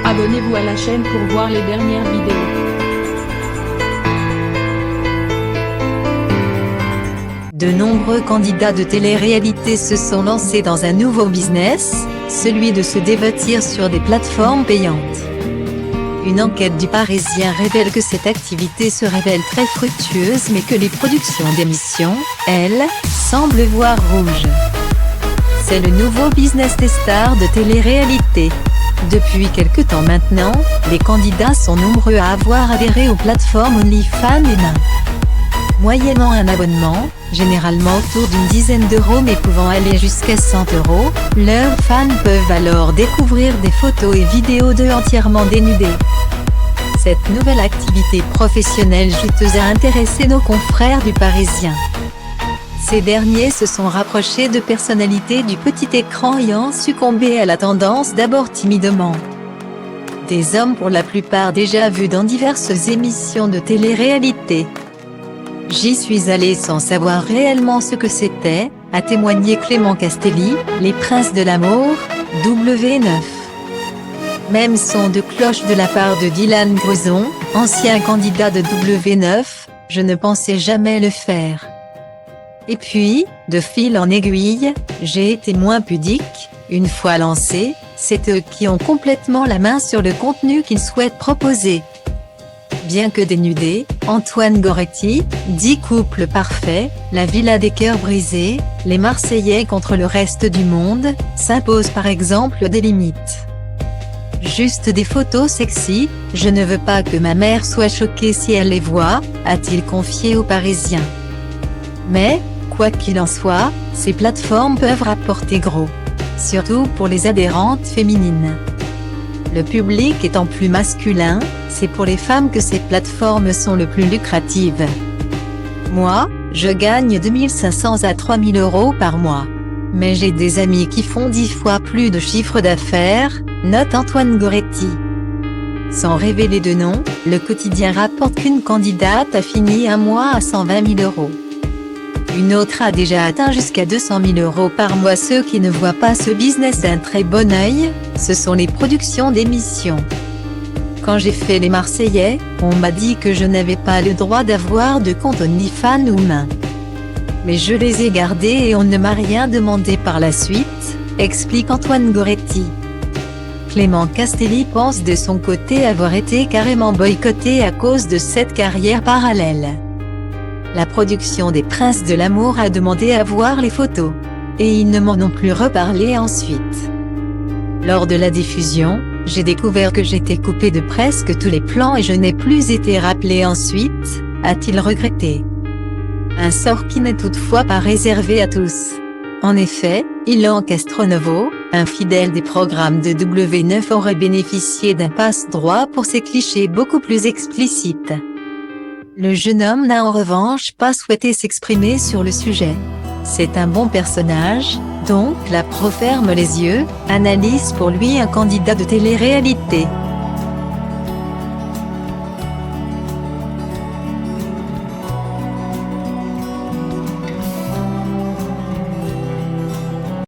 Abonnez-vous à la chaîne pour voir les dernières vidéos. De nombreux candidats de télé-réalité se sont lancés dans un nouveau business, celui de se dévêtir sur des plateformes payantes. Une enquête du Parisien révèle que cette activité se révèle très fructueuse mais que les productions d'émissions, elles, semblent voir rouge. C'est le nouveau business des stars de télé-réalité. Depuis quelque temps maintenant, les candidats sont nombreux à avoir adhéré aux plateformes OnlyFans et Main. Moyennant un abonnement, généralement autour d'une dizaine d'euros mais pouvant aller jusqu'à 100 €, leurs fans peuvent alors découvrir des photos et vidéos d'eux entièrement dénudés. Cette nouvelle activité professionnelle juteuse a intéressé nos confrères du Parisien. Ces derniers se sont rapprochés de personnalités du petit écran ayant succombé à la tendance d'abord timidement. Des hommes pour la plupart déjà vus dans diverses émissions de télé-réalité. J'y suis allé sans savoir réellement ce que c'était, a témoigné Clément Castelli, Les Princes de l'amour, W9. Même son de cloche de la part de Dylan Grezon, ancien candidat de W9, je ne pensais jamais le faire. Et puis, de fil en aiguille, j'ai été moins pudique, une fois lancé, c'est eux qui ont complètement la main sur le contenu qu'ils souhaitent proposer. Bien que dénudé, Antoine Goretti, dit couple parfait, la villa des cœurs brisés, les Marseillais contre le reste du monde, s'imposent par exemple des limites. Juste des photos sexy, je ne veux pas que ma mère soit choquée si elle les voit, a-t-il confié aux Parisiens. Mais, quoi qu'il en soit, ces plateformes peuvent rapporter gros. Surtout pour les adhérentes féminines. Le public étant plus masculin, c'est pour les femmes que ces plateformes sont le plus lucratives. Moi, je gagne 2500 à 3000 € par mois. Mais j'ai des amis qui font 10 fois plus de chiffre d'affaires, note Antoine Goretti. Sans révéler de nom, le quotidien rapporte qu'une candidate a fini un mois à 120 000 €. Une autre a déjà atteint jusqu'à 200 000 € par mois. Ceux qui ne voient pas ce business d'un très bon œil, ce sont les productions d'émissions. Quand j'ai fait les Marseillais, on m'a dit que je n'avais pas le droit d'avoir de compte OnlyFans ou Main. Mais je les ai gardés et on ne m'a rien demandé par la suite, explique Antoine Goretti. Clément Castelli pense de son côté avoir été carrément boycotté à cause de cette carrière parallèle. La production des Princes de l'amour a demandé à voir les photos. Et ils ne m'en ont plus reparlé ensuite. Lors de la diffusion, j'ai découvert que j'étais coupé de presque tous les plans et je n'ai plus été rappelé ensuite, a-t-il regretté. Un sort qui n'est toutefois pas réservé à tous. En effet, Ilan Castronovo, un fidèle des programmes de W9 aurait bénéficié d'un passe-droit pour ses clichés beaucoup plus explicites. Le jeune homme n'a en revanche pas souhaité s'exprimer sur le sujet. C'est un bon personnage, donc la pro ferme les yeux, analyse pour lui un candidat de télé-réalité.